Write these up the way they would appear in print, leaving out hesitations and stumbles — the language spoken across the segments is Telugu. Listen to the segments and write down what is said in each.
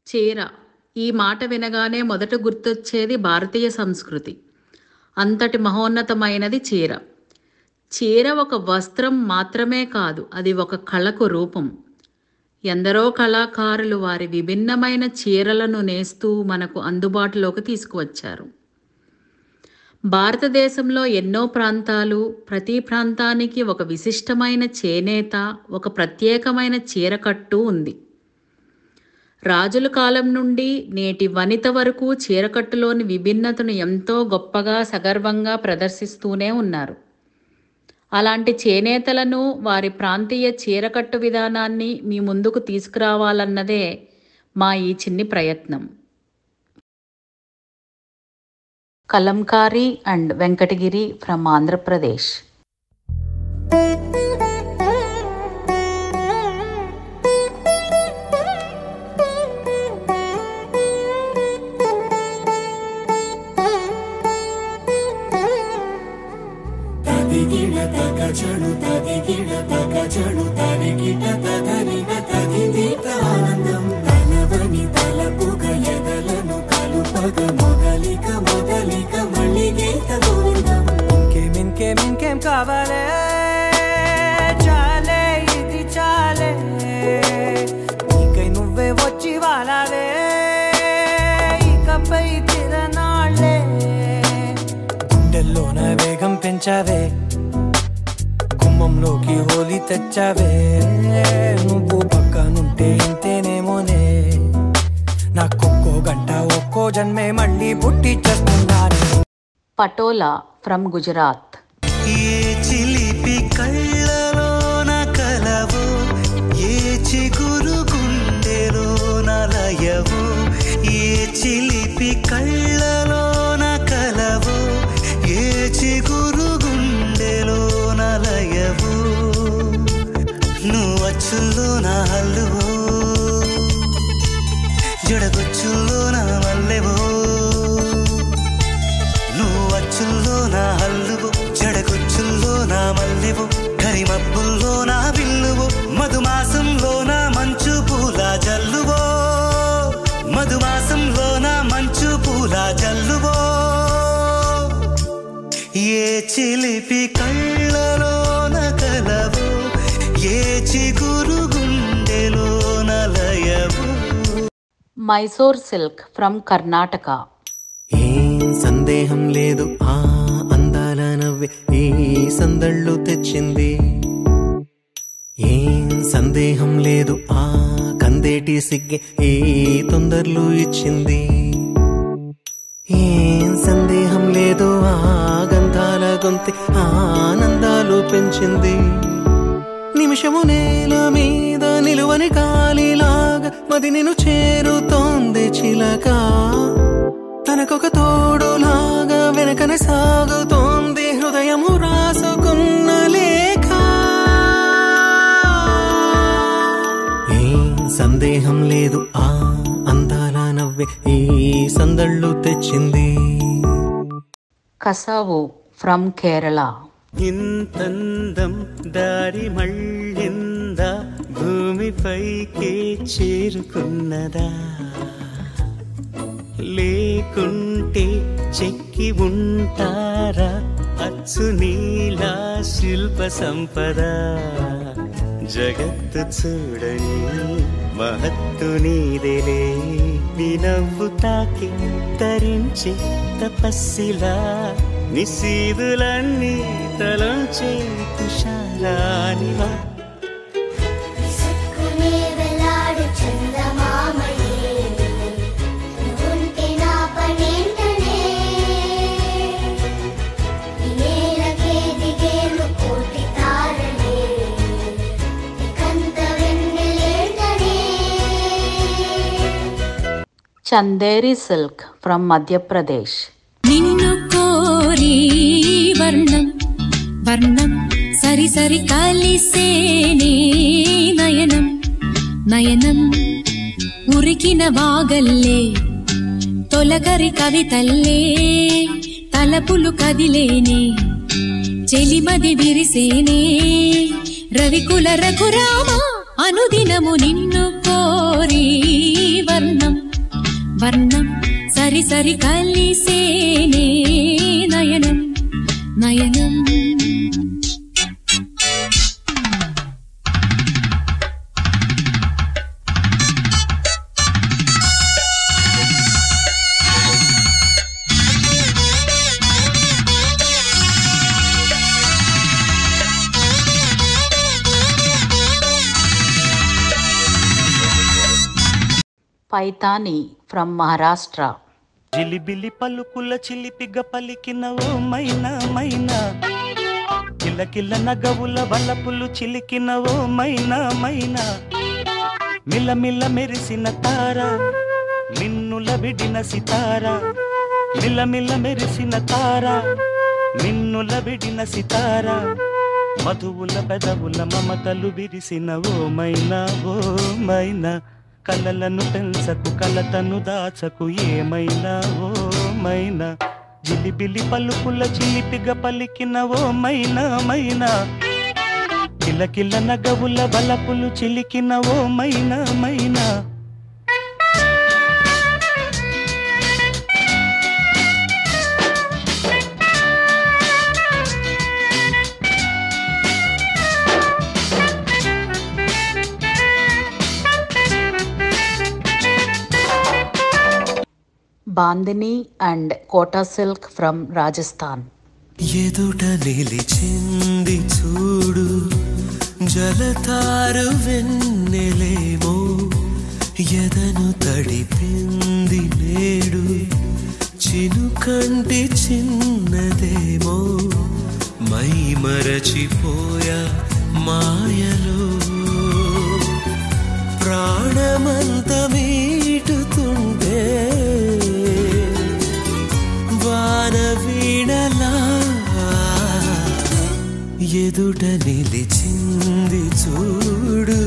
చీర ఈ మాట వినగానే మొదట గుర్తొచ్చేది భారతీయ సంస్కృతి. అంతటి మహోన్నతమైనది చీర. చీర ఒక వస్త్రం మాత్రమే కాదు, అది ఒక కళకు రూపం. ఎందరో కళాకారులు వారి విభిన్నమైన చీరలను నేస్తూ మనకు అందుబాటులోకి తీసుకువచ్చారు. భారతదేశంలో ఎన్నో ప్రాంతాలు, ప్రతి ప్రాంతానికి ఒక విశిష్టమైన చేనేత, ఒక ప్రత్యేకమైన చీరకట్టు ఉంది. రాజుల కాలం నుండి నేటి వనిత వరకు చీరకట్టులోని విభిన్నతను ఎంతో గొప్పగా సగర్వంగా ప్రదర్శిస్తూనే ఉన్నారు. అలాంటి చేనేతలను, వారి ప్రాంతీయ చీరకట్టు విధానాన్ని మీ ముందుకు తీసుకురావాలన్నదే మా ఈ చిన్ని ప్రయత్నం. Kalamkari and Venkatagiri from Andhra Pradesh. ఇంకేం కావాలే చాలే ఇది చాలే నీకై నువ్వే వచ్చి వాలాలే ఇకపై తిరనాళ్ళే గుండెల్లోన వేగం పెంచావే గుమ్మంలోకి హోలీ తెచ్చావే నువ్వు పక్కనుంటే ఇంతేనేమోనే నాకొక్కో గంట ఒక్కో జన్మే మళ్ళీ పుట్టి చేస్తున్నాను. పటోలా ఫ్రమ్ గుజరాత్. ఏ చిలిపి కళ్ళలోన కలవు, ఏ చిగురు గుండెలోన లయవు, ఏ చిలిపి కళ్ళలోన కలవు, ఏ చిగురు గుండెలోన లయవు, నువ్వు అచ్చుల్లోన హల్లువో జడగొచ్చుల్లోన మల్లెవో, నువ్వు అచ్చుల్లో నా హల్లువు జడగొచ్చుల్లో నా మల్లెవు, కరిమబ్బుల్లో నా బిల్లువు, మధుమాసంలో నా మంచు పూల జల్లువో, మధుమాసంలో నా మంచు పూల జల్లువో, ఏ చిలిపి కళ్ళలోన కలవు, ఏ చిగురు గుండెలోన లయవు. Mysore silk from Karnataka. ఏం సందేహం లేదు ఆ అందాల నవ్వే ఈ సందళ్ళు తెచ్చింది, ఏం సందేహం లేదు ఆ కందేటి సిగ్గే ఈ తొందరలు ఇచ్చింది, ఏం సందేహం లేదు ఆ గంధాల గొంతె ఆనందాలు పెంచింది, నిమిషము నేల మీద నిలువని గాలిలాగా మది నిన్ను చేరుతోంది చిలక, తనకొక తోడులాగా వెనకనే సాగుతోంది హృదయము రాసుకున్న లేఖ, ఏం సందేహం లేదు ఆ అందాల నవ్వే ఈ సందళ్ళు తెచ్చింది. కసావు ఫ్రమ్ కేరళ. ఇంతందం దారి మళ్ళిందా, భూమిపైకే చేరుకున్నదా, లేకుంటే చెక్కి ఉంటారా అచ్చు నీలా శిల్ప సంపద, జగత్తు చూడని మహత్తు నీదేలే, నీ నవ్వు తాకి తరించి తపస్సిలా, నిశీదులన్నీ తలంచే తుషారానివా, చందేరి సిల్క్ ఫ్రమ్ మధ్యప్రదేశ్. నిన్ను కోరి వర్ణం వర్ణం సరి సరి కలిసేనే నయనం నయనం ఉరికిన వాగల్లే తొలకరి కవితల్లే తలపులు కదిలేనే చెలిమది విరిసేనే రవికుల రఘురామ అనుదినము నిన్ను కోరి వర్ణం వర్ణం సరి సరి కలిసేనే నయనం నయనం పైతాని ఫ్రమ్ మహారాష్ట్ర. జిలిబిలి పలుకుల చిలిపిగ పలికిన ఓ మైనా మైనా, కిలకిల నగవుల వలపులు చిలికిన ఓ మైనా మైనా, మిలమిల మెరిసిన తార మిన్నుల విడిన సితార, మిలమిల మెరిసిన తార మిన్నుల విడిన సితార, మధువుల పెదవుల మమతలు విరిసిన ఓ మైనా ఓ మైనా, కలలను పెంచకు కలతను దాచకు ఏమైనా ఓ మైనా, జిలిబిలి పలుకుల చిలిపిగ పలికిన ఓ మైనా మైనా, కిలకిల నగవుల బలపులు చిలికిన ఓ మైనా మైనా. Bandhani and Kota silk from Rajasthan. ఎదుట నిలిచింది చూడు జలతారు వెన్నెలేమో, ఎదను తడిపింది నేడు చినుకంటి చిన్నదేమో, మై మరచిపోయా మాయలో ప్రాణమంత మీటుతుంటే, వాన వీణలా ఎదుట నిలిచింది చూడు.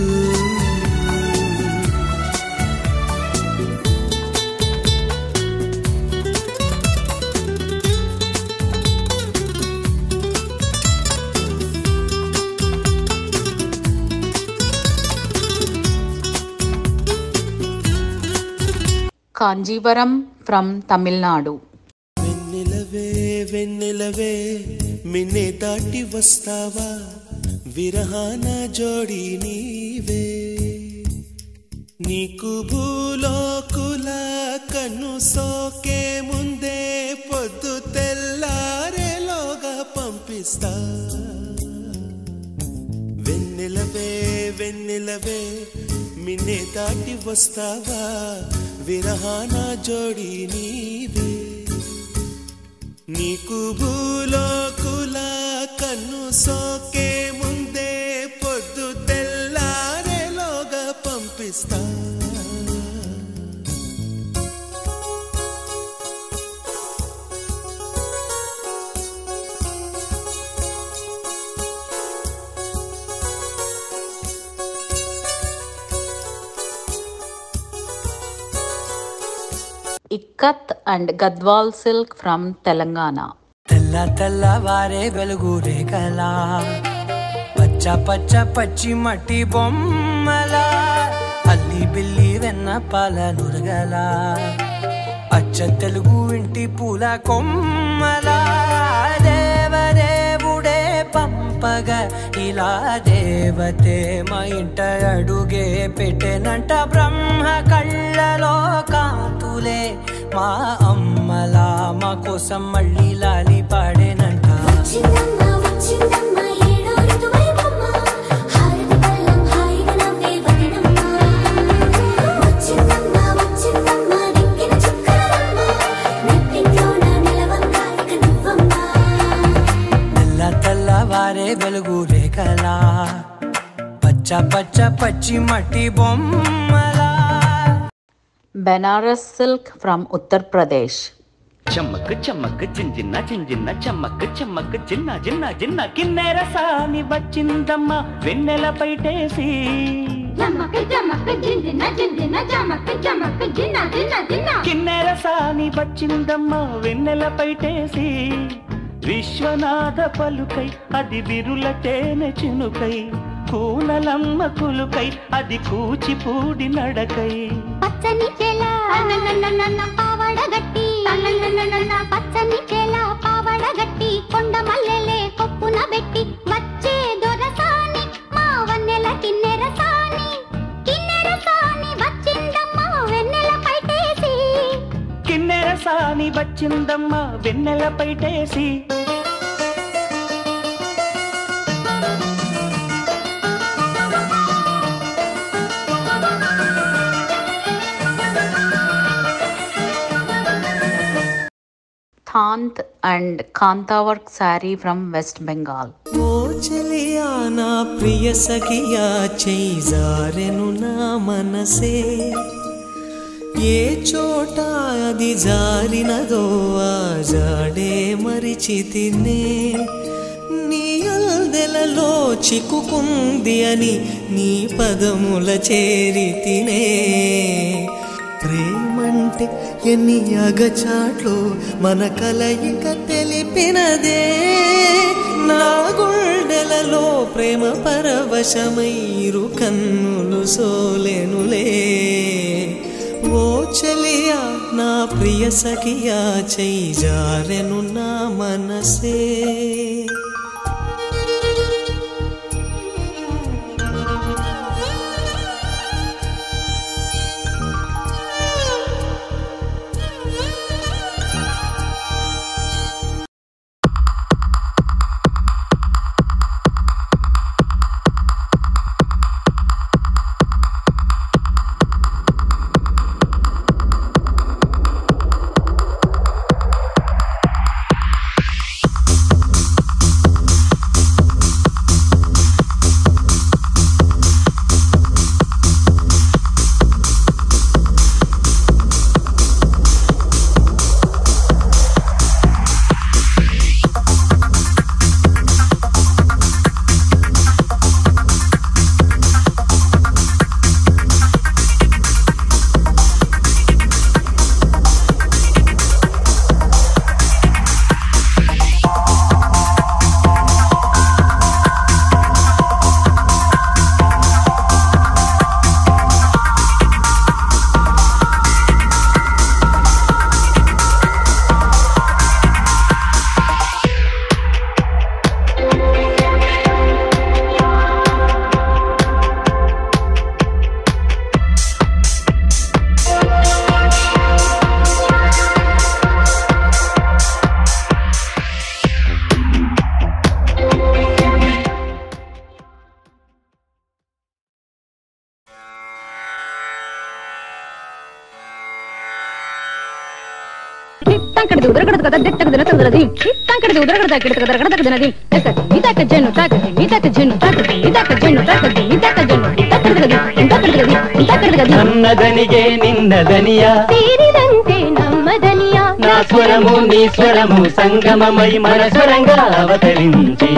కాంజీవరం ఫ్రమ్ తమిళనాడు. వెన్నెలవే వెన్నెలవే మిన్నే దాటి వస్తావా, విరహాన జోడి నీవే, నీకు భూలోకుల కన్ను సోకే ముందే పొద్దు తెల్లారేలోగా పంపిస్తా. వెన్నెలవే వెన్నెలవే మిన్నే దాటి వస్తావా, విరహాన జోడి నీవే, నీకు భూలోకుల కన్ను సోకే ముందే పొద్దు తెల్లారేలోగా పంపిస్తా. Ikat and Gadwal silk from Telangana. తెల్ల తెల్లవారే వెలుగు రేఖలా, పచ్చ పచ్చ పచ్చి మట్టి బొమ్మలా, అల్లి బిల్లి వెన్న పాల నురగలా, అచ్చ తెలుగు ఇంటి పూల కొమ్మలా, దేవదేవుడే పంపగా ఇలా దేవతే మా ఇంట అడుగే పెట్టెనంట, బ్రహ్మ కళ్ళలో కాంతులే మా అమ్మలా మా కోసం మళ్ళీ లాలి పాడేనంట. తెల్ల తెల్లవారే వెలుగు రేఖలా, పచ్చ పచ్చ పచ్చి మట్టి బొమ్మలా. Banaras silk from Uttar Pradesh. చమ్మక్ చమ్మక్ జింజిన్న జింజిన్న చమ్మక్ చమ్మక్ జిన్న జిన్న జిన్న, కిన్నెర సాని వచ్చిందమ్మ వెన్నెల పైటేసి, కిన్నెర సాని వచ్చిందమ్మ వెన్నెల పైటేసి, విశ్వనాథ పలుకై అది బిరుల తేనె చినుకై, కూనలమ్మ కులుకై అది కూచిపూడి నడకై, పచ్చని చేల పావడగట్టి పచ్చని చేల పావడగట్టి కొండ మల్లెలే కొప్పున పెట్టి వచ్చే దొరసాని మా వన్నెల కిన్నెరసాని వచ్చిందమ్మా వెన్నెల పైటేసి కిన్నెరసాని వచ్చిందమ్మా వెన్నెల పైటేసి tant and kantha work sari from West Bengal. ఓ చెలియా నా ప్రియ సఖియా చేజారెను నా మనసే ఏ చోట అది జారినదో ఆ జాడే మరిచితినే నీ అల్దెలలో చిక్కుకుంది అని నీ పదముల చేరితినే ప్రేమంటే ఎన్ని అగచాట్లు మన కలయిక తెలిపినదే నా గుండెలలో ప్రేమ పరవశమైరు కన్నులు సోలెనులే ఓ చెలియా నా ప్రియ సఖియా చేజారెను నా మనసే నన్నదనిగే నిన్నదనియా తీరిదంటే నమ్మదనియా నా స్వరము నీ స్వరము సంగమమై మన స్వరంగా అవతరించి